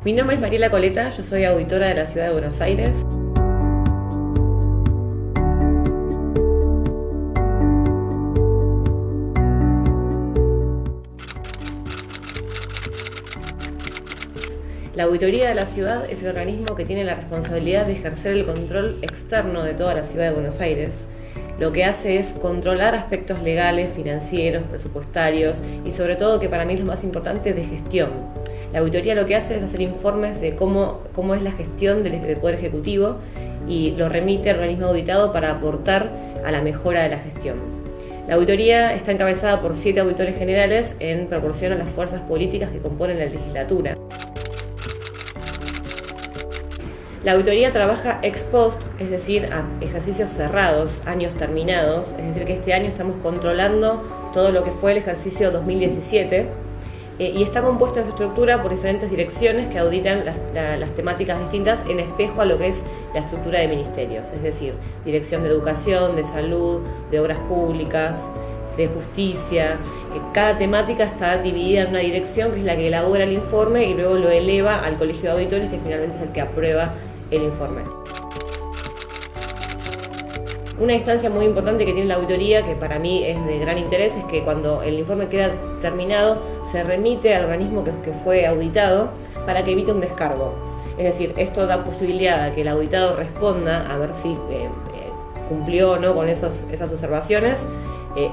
Mi nombre es Mariela Coleta, yo soy auditora de la Ciudad de Buenos Aires. La Auditoría de la Ciudad es el organismo que tiene la responsabilidad de ejercer el control externo de toda la Ciudad de Buenos Aires. Lo que hace es controlar aspectos legales, financieros, presupuestarios y sobre todo, que para mí es lo más importante, de gestión. La auditoría lo que hace es hacer informes de cómo es la gestión del Poder Ejecutivo y lo remite al organismo auditado para aportar a la mejora de la gestión. La auditoría está encabezada por 7 auditores generales en proporción a las fuerzas políticas que componen la legislatura. La auditoría trabaja ex post, es decir, a ejercicios cerrados, años terminados, es decir, que este año estamos controlando todo lo que fue el ejercicio 2017 y está compuesta en su estructura por diferentes direcciones que auditan las temáticas distintas en espejo a lo que es la estructura de ministerios, es decir, Dirección de Educación, de Salud, de Obras Públicas, de Justicia. Cada temática está dividida en una dirección que es la que elabora el informe y luego lo eleva al Colegio de Auditores, que finalmente es el que aprueba el informe. Una instancia muy importante que tiene la auditoría, que para mí es de gran interés, es que cuando el informe queda terminado se remite al organismo que fue auditado para que evite un descargo. Es decir, esto da posibilidad a que el auditado responda a ver si cumplió o no con esas observaciones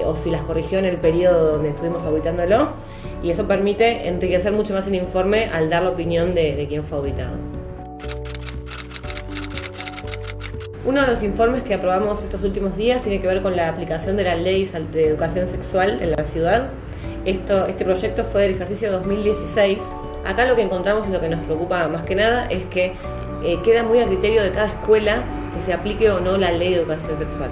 o si las corrigió en el periodo donde estuvimos auditándolo, y eso permite enriquecer mucho más el informe al dar la opinión de quien fue auditado. Uno de los informes que aprobamos estos últimos días tiene que ver con la aplicación de la Ley de Educación Sexual en la ciudad. Este proyecto fue del ejercicio 2016. Acá lo que encontramos y lo que nos preocupa más que nada es que queda muy a criterio de cada escuela que se aplique o no la Ley de Educación Sexual.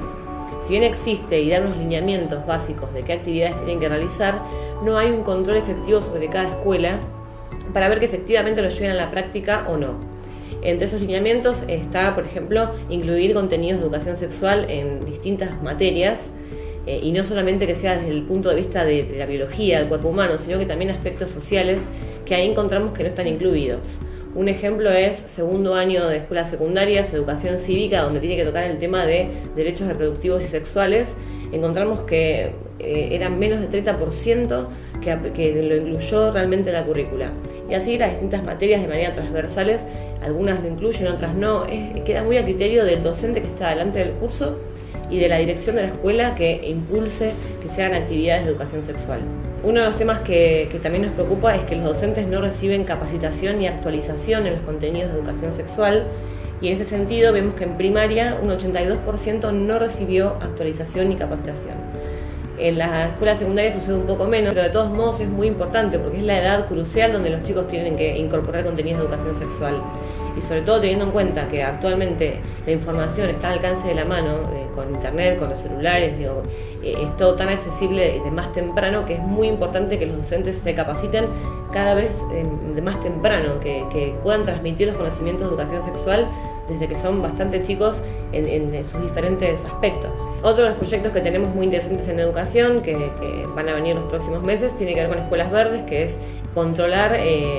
Si bien existe y da unos lineamientos básicos de qué actividades tienen que realizar, no hay un control efectivo sobre cada escuela para ver que efectivamente lo lleven a la práctica o no. Entre esos lineamientos está, por ejemplo, incluir contenidos de educación sexual en distintas materias, y no solamente que sea desde el punto de vista de la biología del cuerpo humano, sino que también aspectos sociales que ahí encontramos que no están incluidos. Un ejemplo es segundo año de escuelas secundarias, educación cívica, donde tiene que tocar el tema de derechos reproductivos y sexuales. Encontramos que eran menos del 30% que lo incluyó realmente en la currícula. Y así las distintas materias de manera transversales, algunas lo incluyen, otras no. Queda muy a criterio del docente que está delante del curso y de la dirección de la escuela que impulse que se hagan actividades de educación sexual. Uno de los temas que también nos preocupa es que los docentes no reciben capacitación ni actualización en los contenidos de educación sexual, y en ese sentido vemos que en primaria un 82% no recibió actualización ni capacitación. En las escuelas secundarias sucede un poco menos, pero de todos modos es muy importante porque es la edad crucial donde los chicos tienen que incorporar contenidos de educación sexual. Y sobre todo teniendo en cuenta que actualmente la información está al alcance de la mano, con internet, con los celulares, es todo tan accesible de más temprano, que es muy importante que los docentes se capaciten cada vez de más temprano, que puedan transmitir los conocimientos de educación sexual desde que son bastante chicos en sus diferentes aspectos. Otro de los proyectos que tenemos muy interesantes en educación, que van a venir los próximos meses, tiene que ver con escuelas verdes, que es controlar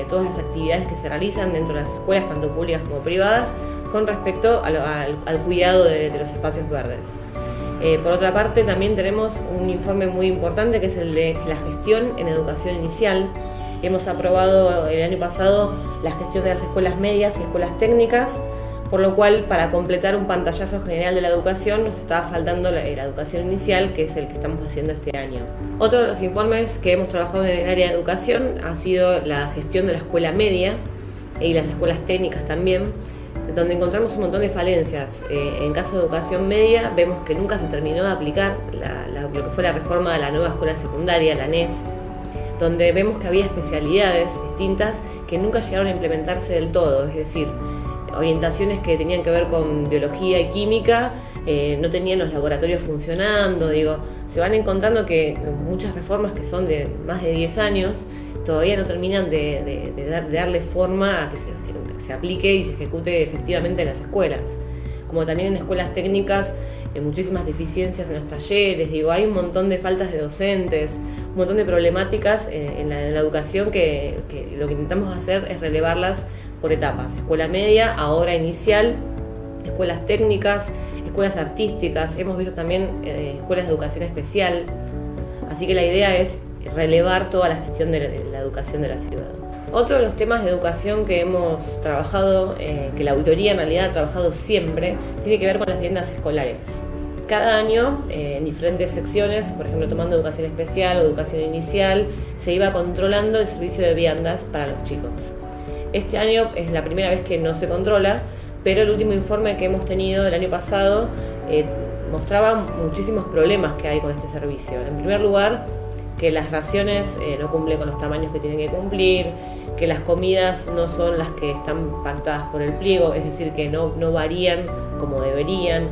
todas las actividades que se realizan dentro de las escuelas, tanto públicas como privadas, con respecto al cuidado de los espacios verdes. Por otra parte, también tenemos un informe muy importante que es el de la gestión en educación inicial. Hemos aprobado el año pasado la gestión de las escuelas medias y escuelas técnicas, por lo cual, para completar un pantallazo general de la educación, nos estaba faltando la educación inicial, que es el que estamos haciendo este año. Otro de los informes que hemos trabajado en el área de educación ha sido la gestión de la escuela media y las escuelas técnicas también, donde encontramos un montón de falencias. En caso de educación media, vemos que nunca se terminó de aplicar lo que fue la reforma de la nueva escuela secundaria, la NES, donde vemos que había especialidades distintas que nunca llegaron a implementarse del todo, es decir, orientaciones que tenían que ver con biología y química no tenían los laboratorios funcionando. Se van encontrando que muchas reformas que son de más de 10 años todavía no terminan de darle forma a que se aplique y se ejecute efectivamente en las escuelas. Como también en escuelas técnicas, muchísimas deficiencias en los talleres, hay un montón de faltas de docentes, un montón de problemáticas en la educación que lo que intentamos hacer es relevarlas por etapas: escuela media, ahora inicial, escuelas técnicas, escuelas artísticas, hemos visto también escuelas de educación especial, así que la idea es relevar toda la gestión de la educación de la ciudad. Otro de los temas de educación que hemos trabajado, que la auditoría en realidad ha trabajado siempre, tiene que ver con las viviendas escolares. Cada año, en diferentes secciones, por ejemplo tomando educación especial o educación inicial, se iba controlando el servicio de viandas para los chicos. Este año es la primera vez que no se controla, pero el último informe que hemos tenido del año pasado mostraba muchísimos problemas que hay con este servicio. En primer lugar, que las raciones no cumplen con los tamaños que tienen que cumplir, que las comidas no son las que están pactadas por el pliego, es decir, que no varían como deberían,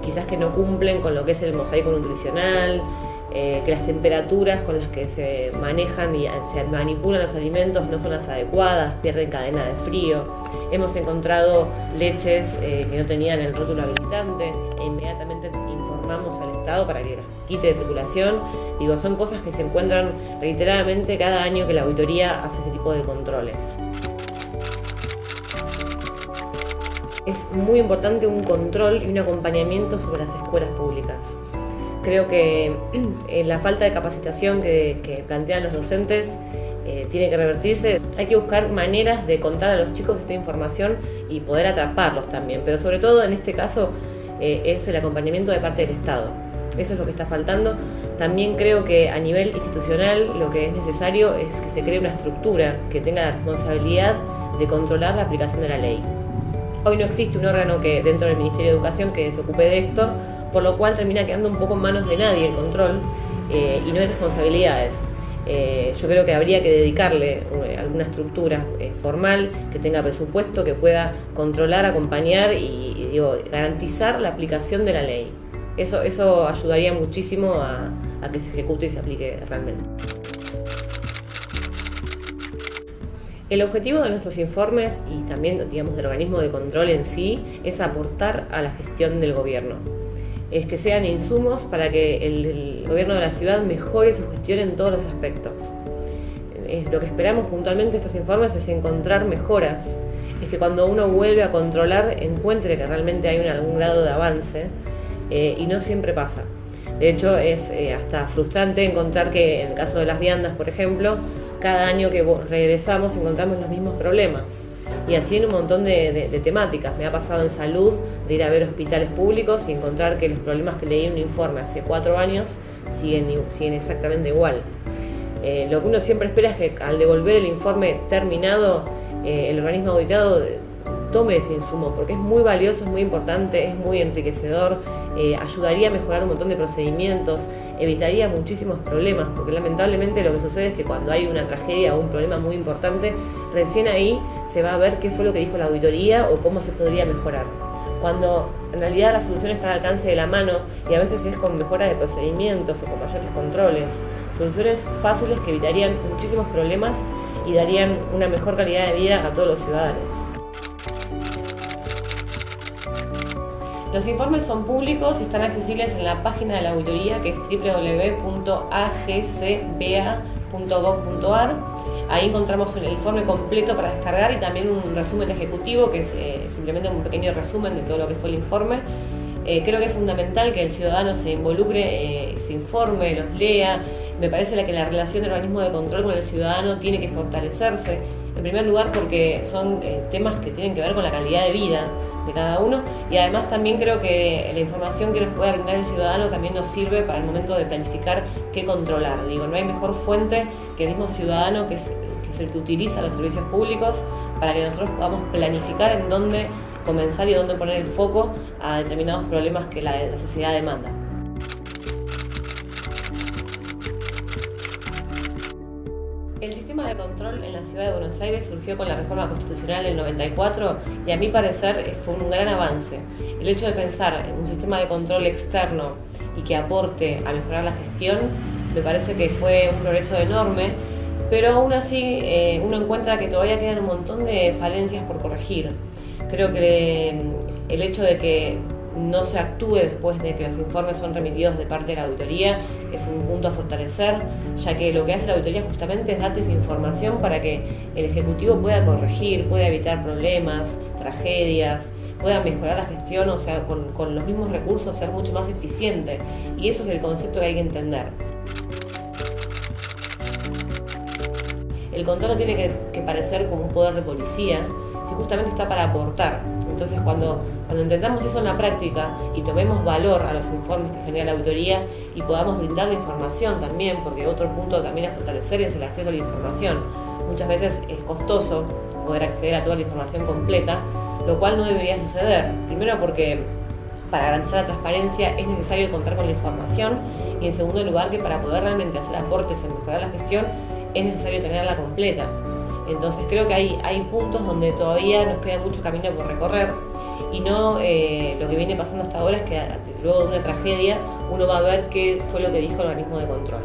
quizás que no cumplen con lo que es el mosaico nutricional, que las temperaturas con las que se manejan y se manipulan los alimentos no son las adecuadas, pierden cadena de frío. Hemos encontrado leches que no tenían el rótulo habilitante e inmediatamente informamos al Estado para que las quite de circulación. Son cosas que se encuentran reiteradamente cada año que la auditoría hace este tipo de controles. Es muy importante un control y un acompañamiento sobre las escuelas públicas. Creo que la falta de capacitación que plantean los docentes tiene que revertirse. Hay que buscar maneras de contar a los chicos esta información y poder atraparlos también, pero sobre todo en este caso es el acompañamiento de parte del Estado. Eso es lo que está faltando. También creo que a nivel institucional lo que es necesario es que se cree una estructura que tenga la responsabilidad de controlar la aplicación de la ley. Hoy no existe un órgano que dentro del Ministerio de Educación que se ocupe de esto, por lo cual termina quedando un poco en manos de nadie el control y no hay responsabilidades. Yo creo que habría que dedicarle alguna estructura formal que tenga presupuesto, que pueda controlar, acompañar y garantizar la aplicación de la ley. Eso ayudaría muchísimo a que se ejecute y se aplique realmente. El objetivo de nuestros informes y también, del organismo de control en sí, es aportar a la gestión del gobierno. Es que sean insumos para que el gobierno de la ciudad mejore su gestión en todos los aspectos. Lo que esperamos puntualmente de estos informes es encontrar mejoras, es que cuando uno vuelve a controlar encuentre que realmente hay algún grado de avance y no siempre pasa. De hecho es hasta frustrante encontrar que en el caso de las viandas, por ejemplo, cada año que regresamos encontramos los mismos problemas. Y así en un montón de temáticas. Me ha pasado en salud de ir a ver hospitales públicos y encontrar que los problemas que leí en un informe hace 4 años siguen exactamente igual. Lo que uno siempre espera es que al devolver el informe terminado, el organismo auditado tome ese insumo, porque es muy valioso, es muy importante, es muy enriquecedor, ayudaría a mejorar un montón de procedimientos, evitaría muchísimos problemas, porque lamentablemente lo que sucede es que cuando hay una tragedia o un problema muy importante, recién ahí se va a ver qué fue lo que dijo la auditoría o cómo se podría mejorar. Cuando en realidad la solución está al alcance de la mano y a veces es con mejora de procedimientos o con mayores controles, soluciones fáciles que evitarían muchísimos problemas y darían una mejor calidad de vida a todos los ciudadanos. Los informes son públicos y están accesibles en la página de la auditoría, que es www.agcba.gov.ar. Ahí encontramos el informe completo para descargar y también un resumen ejecutivo, que es simplemente un pequeño resumen de todo lo que fue el informe. Creo que es fundamental que el ciudadano se involucre, se informe, los lea. Me parece que la relación del organismo de control con el ciudadano tiene que fortalecerse. En primer lugar porque son temas que tienen que ver con la calidad de vida de cada uno, y además también creo que la información que nos pueda brindar el ciudadano también nos sirve para el momento de planificar qué controlar. No hay mejor fuente que el mismo ciudadano, que es el que utiliza los servicios públicos, para que nosotros podamos planificar en dónde comenzar y dónde poner el foco a determinados problemas que la sociedad demanda. El sistema de control en la ciudad de Buenos Aires surgió con la reforma constitucional del 94 y a mi parecer fue un gran avance. El hecho de pensar en un sistema de control externo y que aporte a mejorar la gestión me parece que fue un progreso enorme, pero aún así uno encuentra que todavía quedan un montón de falencias por corregir. Creo que el hecho de que no se actúe después de que los informes son remitidos de parte de la auditoría es un punto a fortalecer, ya que lo que hace la auditoría justamente es darte esa información para que el Ejecutivo pueda corregir, pueda evitar problemas, tragedias, pueda mejorar la gestión, o sea, con los mismos recursos ser mucho más eficiente. Y eso es el concepto que hay que entender. El control no tiene que parecer como un poder de policía, si justamente está para aportar. Entonces, cuando intentamos eso en la práctica y tomemos valor a los informes que genera la auditoría y podamos brindar la información también, porque otro punto también a fortalecer es el acceso a la información. Muchas veces es costoso poder acceder a toda la información completa, lo cual no debería suceder. Primero porque para garantizar la transparencia es necesario contar con la información, y en segundo lugar que para poder realmente hacer aportes en mejorar la gestión es necesario tenerla completa. Entonces creo que hay puntos donde todavía nos queda mucho camino por recorrer, y no lo que viene pasando hasta ahora es que luego de una tragedia uno va a ver qué fue lo que dijo el organismo de control.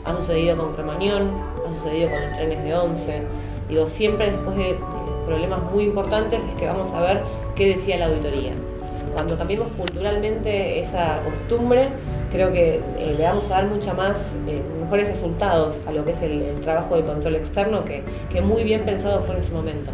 Ha sucedido con Cromañón, ha sucedido con los trenes de Once. Digo, siempre después de problemas muy importantes es que vamos a ver qué decía la auditoría. Cuando cambiemos culturalmente esa costumbre, creo que le vamos a dar mejores resultados a lo que es el trabajo de control externo, que muy bien pensado fue en ese momento.